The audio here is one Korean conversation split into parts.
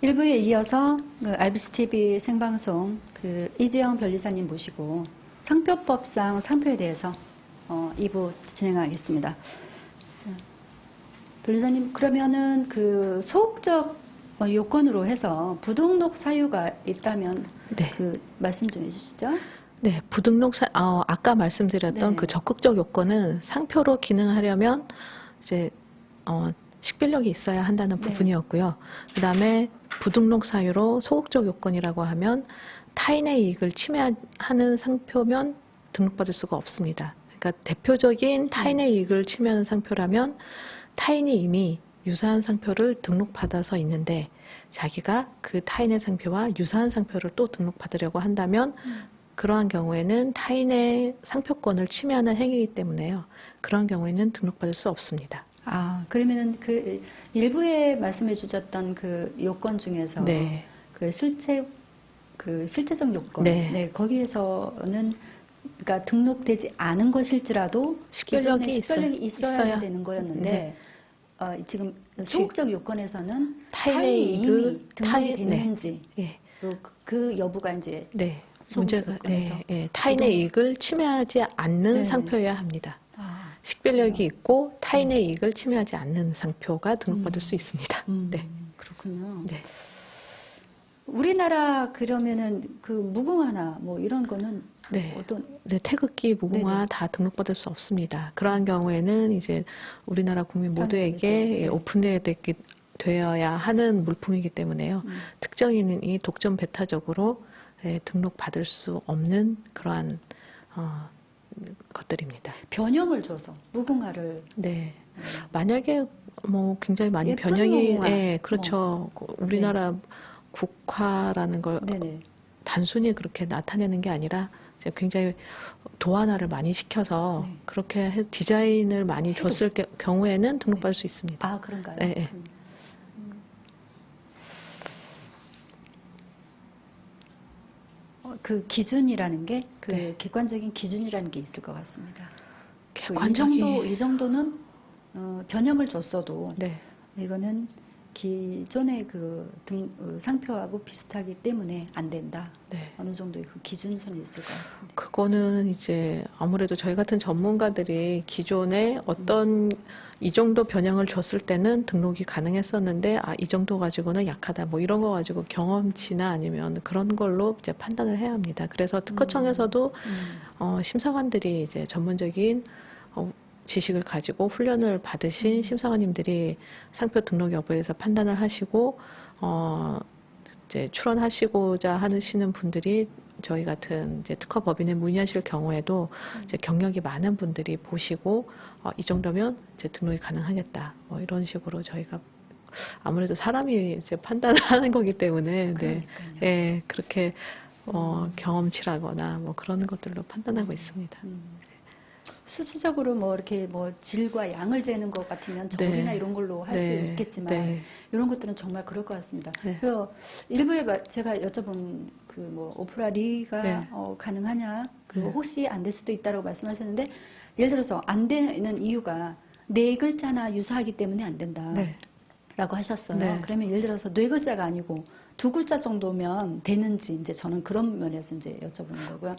1부에 이어서 그 RBC TV 생방송 이재영 변리사님 모시고 상표법상 상표에 대해서 2부 진행하겠습니다. 자, 변리사님, 그러면은 그 소극적 요건으로 해서 부등록 사유가 있다면 네. 그 말씀 좀 해주시죠. 네, 아까 말씀드렸던 네. 그 적극적 요건은 상표로 기능하려면 이제 식별력이 있어야 한다는 네. 부분이었고요. 그 다음에 부등록 사유로 소극적 요건이라고 하면 타인의 이익을 침해하는 상표면 등록받을 수가 없습니다. 그러니까 대표적인 타인의 이익을 침해하는 상표라면 타인이 이미 유사한 상표를 등록받아서 있는데 자기가 그 타인의 상표와 유사한 상표를 또 등록받으려고 한다면 그러한 경우에는 타인의 상표권을 침해하는 행위이기 때문에요. 그러한 경우에는 등록받을 수 없습니다. 아, 그러면은 그 일부에 말씀해 주셨던 그 요건 중에서 네. 그 실제적 요건, 네. 거기에서는 그러니까 등록되지 않은 것일지라도 기존에 식별력이 있어야 되는 거였는데 지금 소극적 요건에서는 타인이 이미 등록이 됐는지 네. 그 여부가 이제 문제가 타인의 이익을 침해하지 않는 상표여야 합니다. 식별력이 있고 타인의 이익을 침해하지 않는 상표가 등록받을 수 있습니다. 네. 그렇군요. 네. 우리나라 그러면은 그 무궁화나 뭐 이런 거는 어떤 태극기, 무궁화 다 등록받을 수 없습니다. 그러한 경우에는 이제 우리나라 국민 모두에게 오픈되어야 하는 물품이기 때문에요. 특정인이 독점 배타적으로 등록받을 수 없는 그러한 것들입니다. 변형을 줘서 무궁화를 만약에 뭐 굉장히 많이 변형이 그렇죠. 우리나라 국화라는 걸 단순히 그렇게 나타내는 게 아니라 이제 굉장히 도안화를 많이 시켜서 그렇게 디자인을 많이 줬을 경우에는 등록받을 수 있습니다. 아, 그런가요? 네. 그 기준이라는 게 객관적인 기준이라는 게 있을 것 같습니다. 객관적인 이 정도는 변형을 줬어도 이거는 기존의 상표하고 비슷하기 때문에 안 된다. 어느 정도의 그 기준선이 있을 것 같은데. 그거는 이제 아무래도 저희 같은 전문가들이 기존에 어떤 이 정도 변형을 줬을 때는 등록이 가능했었는데 이 정도 가지고는 약하다. 뭐 이런 거 가지고 경험치나 아니면 그런 걸로 이제 판단을 해야 합니다. 그래서 특허청에서도 심사관들이 이제 전문적인 지식을 가지고 훈련을 받으신 심사관님들이 상표 등록 여부에 대해서 판단을 하시고 이제 출원하시고자 하시는 분들이 저희 같은 이제 특허법인에 문의하실 경우에도 이제 경력이 많은 분들이 보시고 이 정도면 이제 등록이 가능하겠다. 뭐 이런 식으로 저희가 아무래도 사람이 이제 판단을 하는 거기 때문에 그렇게 경험치라거나 뭐 그런 것들로 판단하고 있습니다. 수치적으로 뭐 이렇게 뭐 질과 양을 재는 것 같으면 절이나 이런 걸로 할 수 있겠지만 이런 것들은 정말 그럴 것 같습니다. 그래서 일부에 제가 여쭤본 그 뭐 오프라 리가 가능하냐, 그리고 혹시 안 될 수도 있다라고 말씀하셨는데 예를 들어서 안 되는 이유가 4글자나 유사하기 때문에 안 된다라고 하셨어요. 그러면 예를 들어서 4글자가 아니고 2글자 정도면 되는지 이제 저는 그런 면에서 이제 여쭤보는 거고요.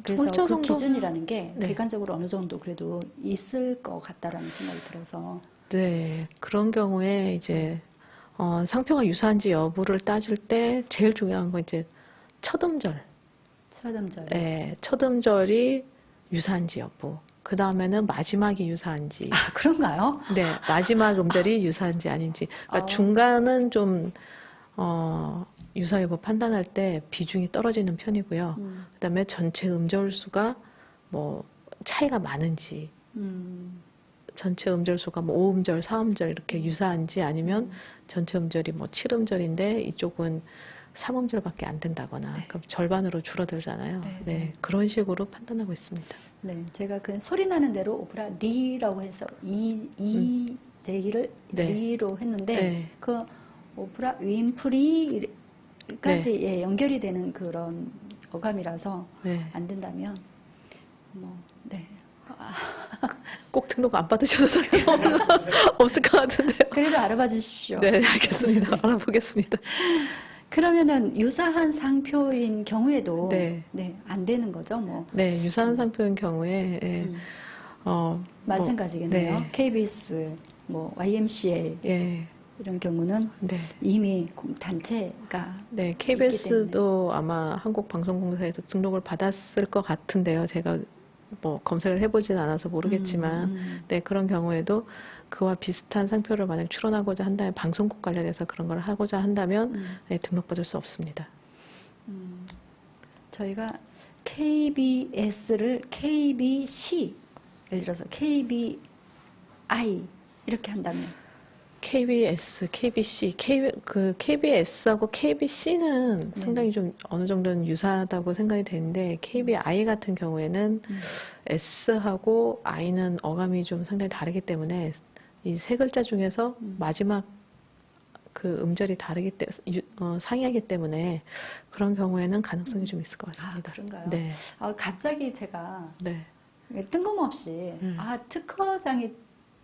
그래서 그 기준이라는 게 객관적으로 어느 정도 그래도 있을 것 같다라는 생각이 들어서. 그런 경우에 이제 상표가 유사한지 여부를 따질 때 제일 중요한 건 이제 첫 음절. 첫 음절이 유사한지 여부. 그 다음에는 마지막이 유사한지. 아, 그런가요? 마지막 음절이 유사한지 아닌지. 그러니까 중간은 좀 유사 여부 판단할 때 비중이 떨어지는 편이고요. 그다음에 전체 음절 수가 뭐 차이가 많은지, 전체 음절 수가 뭐 5음절, 4음절 이렇게 유사한지 아니면 전체 음절이 뭐 7음절인데 이쪽은 3음절밖에 안 된다거나 그럼 절반으로 줄어들잖아요. 그런 식으로 판단하고 있습니다. 제가 그 소리 나는 대로 오프라 리라고 해서 제기를 리로 했는데 그 오프라 윈프리까지 연결이 되는 그런 어감이라서 안 된다면 꼭 등록 안 받으셔도 상관없는 없을 것 같은데요. 그래도 알아봐 주십시오. 네, 알겠습니다. 알아보겠습니다. 그러면은 유사한 상표인 경우에도 네. 네, 안 되는 거죠, 뭐. 네, 유사한 상표인 경우에 마찬가지겠네요. 네. KBS, 뭐 YMCA 예, 이런 경우는 네, 이미 단체가 네, 있기 KBS도 아마 한국방송공사에서 등록을 받았을 것 같은데요. 제가 뭐 검색을 해보진 않아서 모르겠지만, 네, 그런 경우에도 그와 비슷한 상표를 만약 출원하고자 한다면, 방송국 관련해서 그런 걸 하고자 한다면, 네, 등록받을 수 없습니다. 저희가 KBS를 KBC, 예를 들어서 KBI 이렇게 한다면 KBS, KBC, KBS하고 KBC는 상당히 좀 어느 정도는 유사하다고 생각이 되는데, KBI 같은 경우에는 S하고 I는 어감이 좀 상당히 다르기 때문에, 이 세 글자 중에서 마지막 그 음절이 상이하기 때문에, 그런 경우에는 가능성이 좀 있을 것 같습니다. 그런가요? 네. 갑자기 제가 네. 뜬금없이 특허장이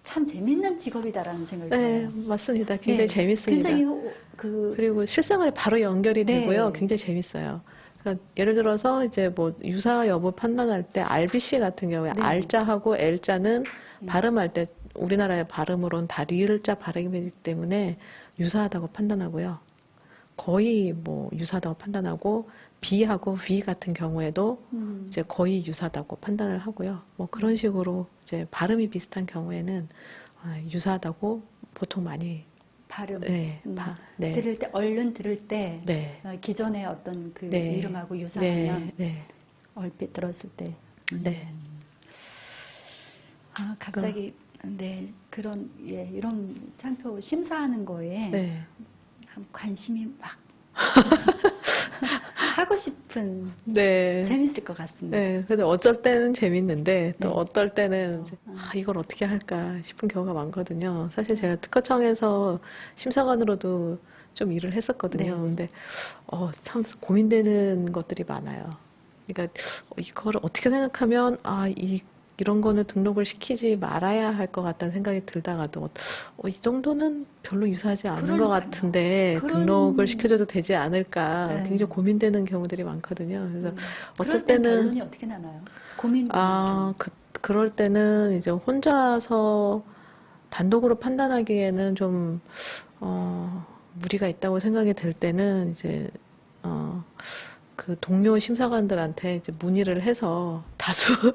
참 재밌는 직업이다라는 생각이 네, 들어요. 맞습니다. 굉장히 네, 재밌습니다. 굉장히 그리고 실생활에 바로 연결이 네. 되고요. 굉장히 재밌어요. 그러니까 예를 들어서 이제 뭐 유사 여부 판단할 때 RBC 같은 경우에 네. R자하고 L자는 발음할 때 우리나라의 발음으로는 다 리을자 발음이기 때문에 유사하다고 판단하고요. 거의 뭐 유사하다고 판단하고 B하고 V 같은 경우에도 이제 거의 유사하다고 판단을 하고요. 뭐 그런 식으로 이제 발음이 비슷한 경우에는 유사하다고 보통 많이 발음 네, 네. 들을 때 얼른 들을 때 네. 기존의 어떤 그 네. 이름하고 유사하면 네. 얼핏 들었을 때 네. 갑자기 네 그런 이런 상표 심사하는 거에 네. 관심이 막 하고 싶은 네. 재밌을 것 같습니다. 네. 근데 어쩔 때는 재밌는데 또 네. 어떨 때는 이제 이걸 어떻게 할까 싶은 경우가 많거든요. 사실 제가 특허청에서 심사관으로도 좀 일을 했었거든요. 네. 근데 참 고민되는 것들이 많아요. 그러니까 이걸 어떻게 생각하면 이런 거는 등록을 시키지 말아야 할 것 같다는 생각이 들다가도 이 정도는 별로 유사하지 않은 것 같은데 등록을 시켜줘도 되지 않을까 네. 굉장히 고민되는 경우들이 많거든요. 그래서 어떨 그럴 때 때는 결론이 어떻게 나나요? 고민되는 그럴 때는 이제 혼자서 단독으로 판단하기에는 좀 무리가 있다고 생각이 들 때는 이제 그 동료 심사관들한테 이제 문의를 해서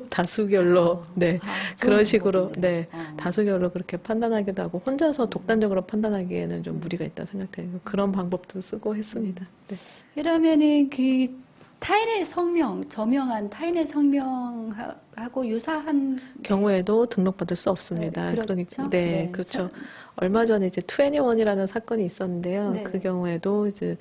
다수결로 네 그런 식으로 네 다수결로 그렇게 판단하기도 하고 혼자서 독단적으로 판단하기에는 좀 무리가 있다 생각돼요. 그런 방법도 쓰고 했습니다. 네. 그러면은 그 타인의 성명, 저명한 타인의 성명하고 유사한 경우에도 등록받을 수 없습니다. 그렇죠? 그러니까 네, 그렇죠. 얼마 전에 이제 21이라는 사건이 있었는데요. 네. 그 경우에도 이제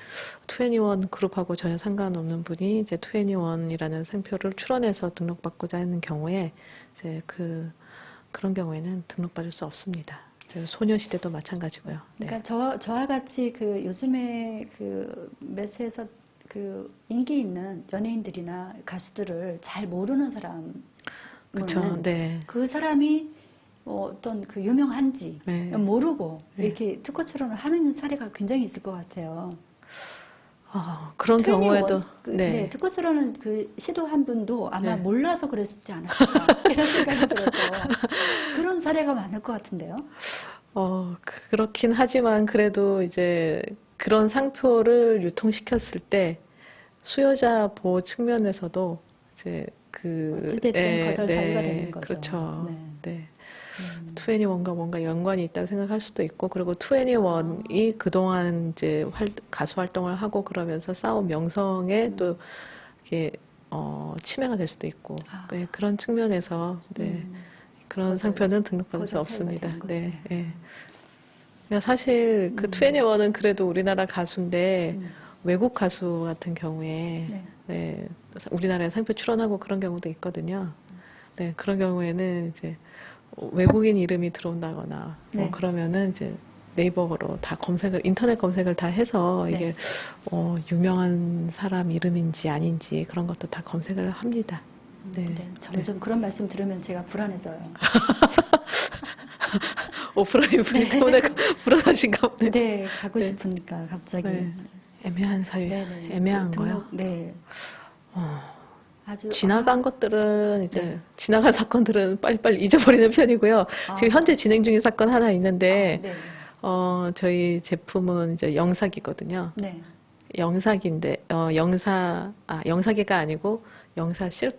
21 그룹하고 전혀 상관없는 분이 이제 21이라는 상표를 출원해서 등록받고자 하는 경우에 이제 그런 경우에는 등록받을 수 없습니다. 그래서 소녀시대도 마찬가지고요. 네. 그러니까 저와 같이 그 요즘에 그 매스에서 그 인기 있는 연예인들이나 가수들을 잘 모르는 사람은 그렇죠. 네. 그 사람이 어떤 그 유명한지 네. 모르고 네. 이렇게 특허 출원을 하는 사례가 굉장히 있을 것 같아요. 그런 경우에도 네, 특허 출원은 그 시도한 분도 아마 네. 몰라서 그랬을지 않았을까 이런 생각이 들어서 그런 사례가 많을 것 같은데요. 그렇긴 하지만 그래도 이제 그런 상표를 유통시켰을 때 수요자 보호 측면에서도 이제 어찌됐든 거절 사유가 되는 거죠. 그렇죠. 네. 네. 21과 뭔가 연관이 있다고 생각할 수도 있고, 그리고 21이 그동안 이제 가수 활동을 하고 그러면서 쌓은 명성에 또 이게 침해가 될 수도 있고, 네, 그런 측면에서 네, 그런 상표는 등록받을 수 없습니다. 네, 네. 그러니까 사실 그 21은 그래도 우리나라 가수인데 외국 가수 같은 경우에 네, 우리나라에 상표 출원하고 그런 경우도 있거든요. 네, 그런 경우에는 이제 외국인 이름이 들어온다거나 네. 그러면은 이제 네이버로 다 인터넷 검색을 다 해서 네. 이게 유명한 사람 이름인지 아닌지 그런 것도 다 검색을 합니다. 네. 네, 점점 그런 말씀 들으면 제가 불안해져요. 오프라인 분위 때문에 불안하신가 보네. 네, 가고 싶으니까 갑자기. 네. 애매한 사유, 애매한 거요. 네. 아주 지나간 것들은 이제 지나간 사건들은 빨리빨리 잊어버리는 편이고요. 지금 현재 진행 중인 사건 하나 있는데 네. 저희 제품은 이제 영사기거든요. 네. 영사기인데 영사기가 아니고 영사를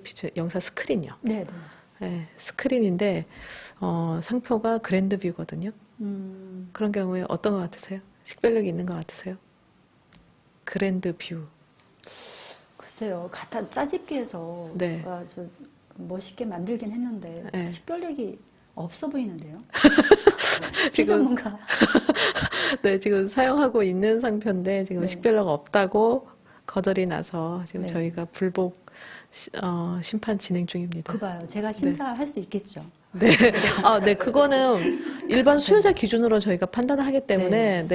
비추 영사 스크린이요. 네, 네. 네, 스크린인데 상표가 그랜드뷰거든요. 그런 경우에 어떤 것 같으세요? 식별력이 있는 것 같으세요? 그랜드뷰. 글쎄요, 갖다 짜집기해서 네. 아주 멋있게 만들긴 했는데 네. 식별력이 없어 보이는데요. 지금 전문가. 네, 지금 사용하고 있는 상표인데 지금 네. 식별력 없다고 거절이 나서 지금 네. 저희가 불복 심판 진행 중입니다. 그 봐요. 제가 심사할 수 있겠죠. 네. 네, 그거는 일반 수요자 기준으로 저희가 판단을 하기 때문에,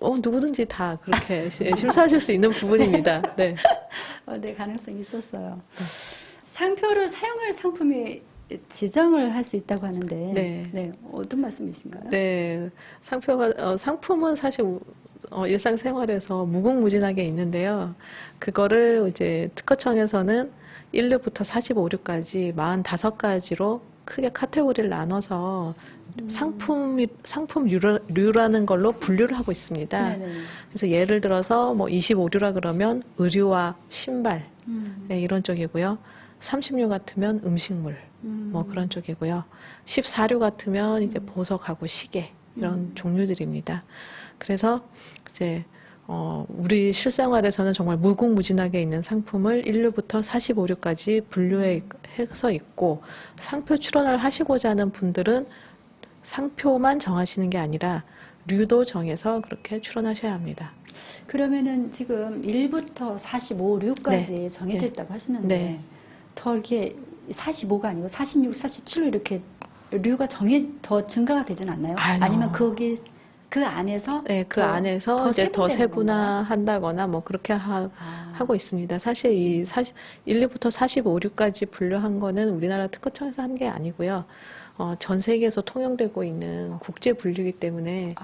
누구든지 다 그렇게 심사하실 수 있는 부분입니다. 네. 네, 가능성이 있었어요. 상표를 사용할 상품이 지정을 할 수 있다고 하는데, 네. 어떤 말씀이신가요? 네. 상품은 사실, 일상생활에서 무궁무진하게 있는데요. 그거를 이제 특허청에서는 1류부터 45류까지 45가지로 크게 카테고리를 나눠서 상품류라는 걸로 분류를 하고 있습니다. 네네. 그래서 예를 들어서 뭐 25류라 그러면 의류와 신발, 네, 이런 쪽이고요. 30류 같으면 음식물, 뭐 그런 쪽이고요. 14류 같으면 이제 보석하고 시계, 이런 종류들입니다. 그래서 이제 우리 실생활에서는 정말 무궁무진하게 있는 상품을 1류부터 45류까지 분류해서 있고, 상표 출원을 하시고자 하는 분들은 상표만 정하시는 게 아니라 류도 정해서 그렇게 출원하셔야 합니다. 그러면은 지금 1부터 45류까지 정해져 있다고 하시는데, 더 이렇게 45가 아니고 46, 47로 이렇게 류가 더 증가가 되진 않나요? 아니면 거기 그 안에서 그 안에서 이제 더 세분화되는 세분화한다거나 뭐 그렇게 하고 있습니다. 사실 1류부터 45류까지 분류한 거는 우리나라 특허청에서 한 게 아니고요. 전 세계에서 통용되고 있는 국제 분류이기 때문에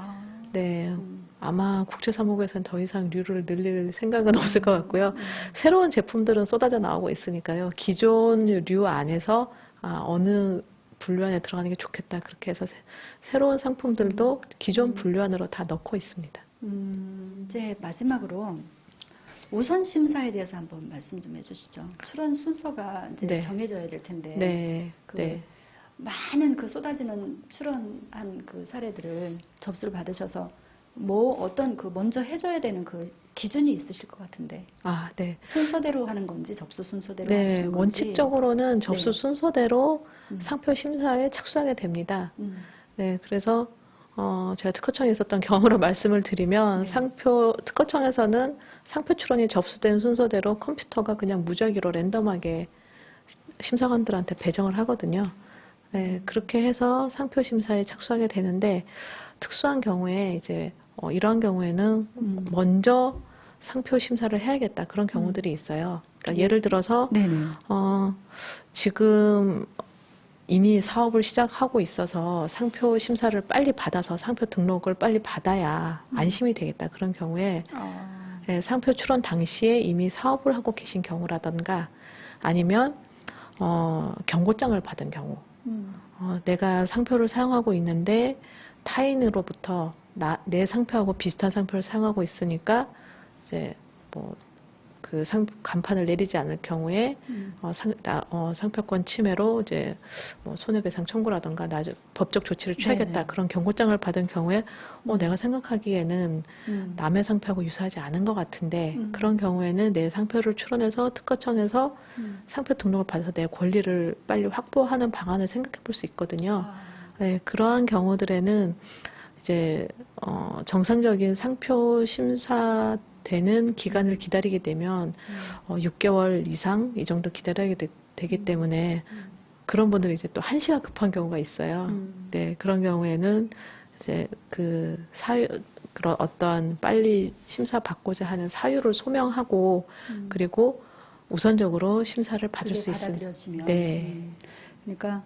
아마 국제사무국에서는 더 이상 류를 늘릴 생각은 없을 것 같고요. 새로운 제품들은 쏟아져 나오고 있으니까요. 기존 류 안에서 어느 분류 안에 들어가는 게 좋겠다. 그렇게 해서 새로운 상품들도 기존 분류 안으로 다 넣고 있습니다. 이제 마지막으로 우선 심사에 대해서 한번 말씀 좀 해주시죠. 출원 순서가 이제 정해져야 될 텐데, 많은 그 쏟아지는 출원한 그 사례들을 접수를 받으셔서 어떤 먼저 해줘야 되는 그 기준이 있으실 것 같은데. 순서대로 하는 건지 접수 순서대로 하시는 건지. 원칙적으로는 접수 순서대로 상표 심사에 착수하게 됩니다. 그래서 제가 특허청에 있었던 경험으로 말씀을 드리면 특허청에서는 상표 출원이 접수된 순서대로 컴퓨터가 그냥 무작위로 랜덤하게 심사관들한테 배정을 하거든요. 그렇게 해서 상표 심사에 착수하게 되는데, 특수한 경우에 이제 이러한 경우에는 먼저 상표 심사를 해야겠다, 그런 경우들이 있어요. 그러니까 예를 들어서 지금 이미 사업을 시작하고 있어서 상표 심사를 빨리 받아서 상표 등록을 빨리 받아야 안심이 되겠다, 그런 경우에 상표 출원 당시에 이미 사업을 하고 계신 경우라던가, 아니면 경고장을 받은 경우, 내가 상표를 사용하고 있는데 타인으로부터 내 상표하고 비슷한 상표를 사용하고 있으니까 이제 간판을 내리지 않을 경우에 상표권 침해로 이제 손해배상 청구라든가 법적 조치를 취하겠다, 그런 경고장을 받은 경우에 내가 생각하기에는 남의 상표하고 유사하지 않은 것 같은데, 그런 경우에는 내 상표를 출원해서 특허청에서 상표 등록을 받아서 내 권리를 빨리 확보하는 방안을 생각해 볼 수 있거든요. 그러한 경우들에는 이제 정상적인 상표 심사 되는 기간을 기다리게 되면 6개월 이상 이 정도 기다려야 되기 때문에, 그런 분들이 이제 또 한시가 급한 경우가 있어요. 그런 경우에는 이제 그런 어떤 빨리 심사 받고자 하는 사유를 소명하고, 그리고 우선적으로 심사를 받을 수 있습니다. 받아들여지면. 네. 그러니까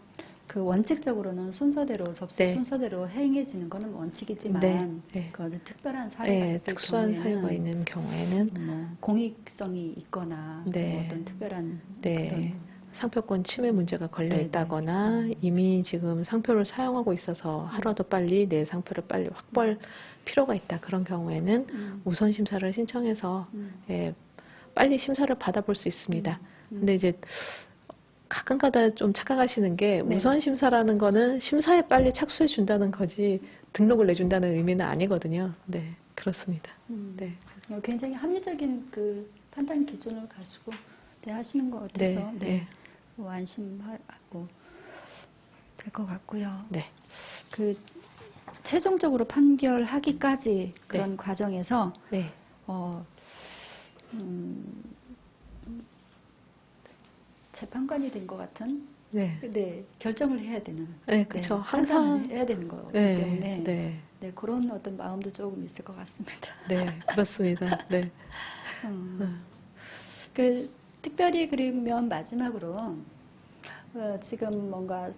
그 원칙적으로는 순서대로 접수 네. 순서대로 행해지는 것은 원칙이지만 네. 네. 그 어떤 특별한 사례가 네, 있을 특수한 경우에는 사유가 있는 경우에는 뭐 공익성이 있거나 네. 뭐 어떤 특별한 네. 그런 상표권 침해 문제가 걸려 네, 있다거나 이미 지금 상표를 사용하고 있어서 하루라도 빨리 내 상표를 빨리 확보할 필요가 있다. 그런 경우에는 우선 심사를 신청해서 예, 빨리 심사를 받아볼 수 있습니다. 근데 이제 가끔가다 좀 착각하시는 게 네. 우선 심사라는 거는 심사에 빨리 착수해 준다는 거지 등록을 내준다는 의미는 아니거든요. 네, 그렇습니다. 네. 굉장히 합리적인 그 판단 기준을 가지고 대하시는 것 같아서 네, 네. 네. 뭐 안심하고 될 것 같고요. 네. 그 최종적으로 판결하기까지 그런 네. 과정에서 네. 재판관이 된 것 같은 네. 네, 결정을 해야 되는 네, 그렇죠. 판단을 항상 해야 되는 거기 네, 때문에 네. 네, 그런 어떤 마음도 조금 있을 것 같습니다. 네, 그렇습니다. 네. 그 특별히 그러면 마지막으로 지금 뭔가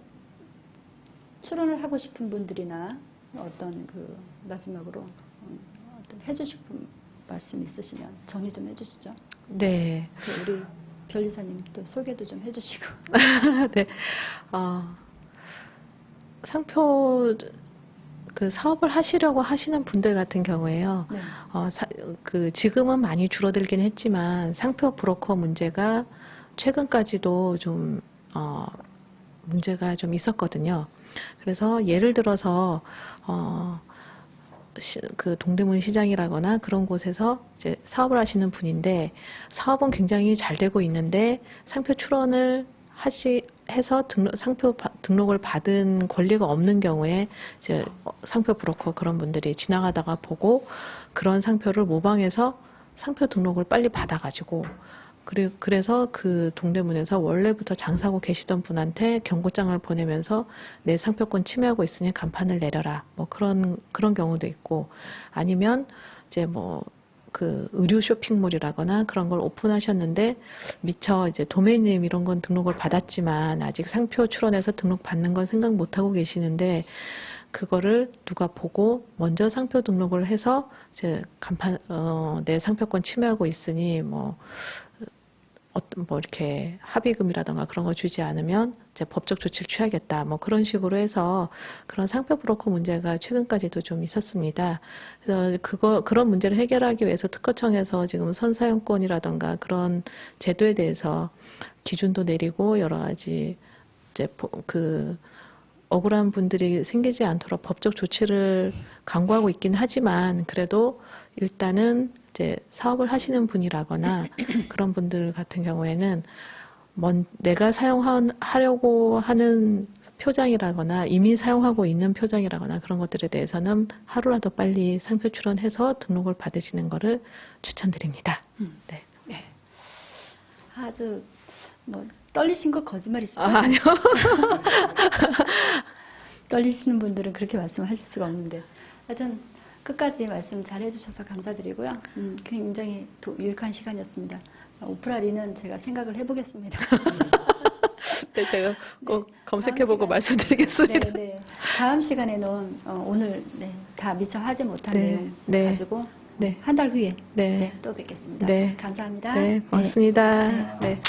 출연을 하고 싶은 분들이나 어떤 그 마지막으로 어떤 해주시고 말씀 있으시면 정리 좀 해주시죠. 네. 그 우리 변리사님 또 소개도 좀 해주시고. 네. 상표 그 사업을 하시려고 하시는 분들 같은 경우에요. 네. 그 지금은 많이 줄어들긴 했지만 상표 브로커 문제가 최근까지도 좀 문제가 좀 있었거든요. 그래서 예를 들어서 그 동대문 시장이라거나 그런 곳에서 이제 사업을 하시는 분인데 사업은 굉장히 잘 되고 있는데 상표 출원을 해서 상표 등록을 받은 권리가 없는 경우에 이제 상표 브로커 그런 분들이 지나가다가 보고 그런 상표를 모방해서 상표 등록을 빨리 받아가지고 그래서 그 동대문에서 원래부터 장사하고 계시던 분한테 경고장을 보내면서 내 상표권 침해하고 있으니 간판을 내려라. 뭐 그런 경우도 있고 아니면 이제 뭐 그 의류 쇼핑몰이라거나 그런 걸 오픈하셨는데 미처 이제 도메인네임 이런 건 등록을 받았지만 아직 상표 출원해서 등록 받는 건 생각 못 하고 계시는데 그거를 누가 보고 먼저 상표 등록을 해서 이제 간판 내 상표권 침해하고 있으니 뭐 이렇게 합의금이라던가 그런 거 주지 않으면 이제 법적 조치를 취하겠다. 뭐 그런 식으로 해서 그런 상표 브로커 문제가 최근까지도 좀 있었습니다. 그래서 그런 문제를 해결하기 위해서 특허청에서 지금 선사용권이라던가 그런 제도에 대해서 기준도 내리고 여러 가지 이제 그 억울한 분들이 생기지 않도록 법적 조치를 강구하고 있긴 하지만 그래도 일단은 이제 사업을 하시는 분이라거나 그런 분들 같은 경우에는 내가 사용하려고 하는 표장이라거나 이미 사용하고 있는 표장이라거나 그런 것들에 대해서는 하루라도 빨리 상표 출원해서 등록을 받으시는 것을 추천드립니다. 네. 네. 아주 뭐 떨리신 거 거짓말이시죠? 아니요. 떨리시는 분들은 그렇게 말씀하실 수가 없는데 하여튼 끝까지 말씀 잘 해주셔서 감사드리고요. 굉장히 유익한 시간이었습니다. 오프라리는 제가 생각을 해보겠습니다. 네, 제가 꼭 네, 검색해보고 다음 말씀드리겠습니다. 네. 다음 시간에는 오늘 다 미처 하지 못한 네, 내용 가지고 네. 한 달 후에 네. 또 뵙겠습니다. 네. 감사합니다. 네, 고맙습니다. 네. 네.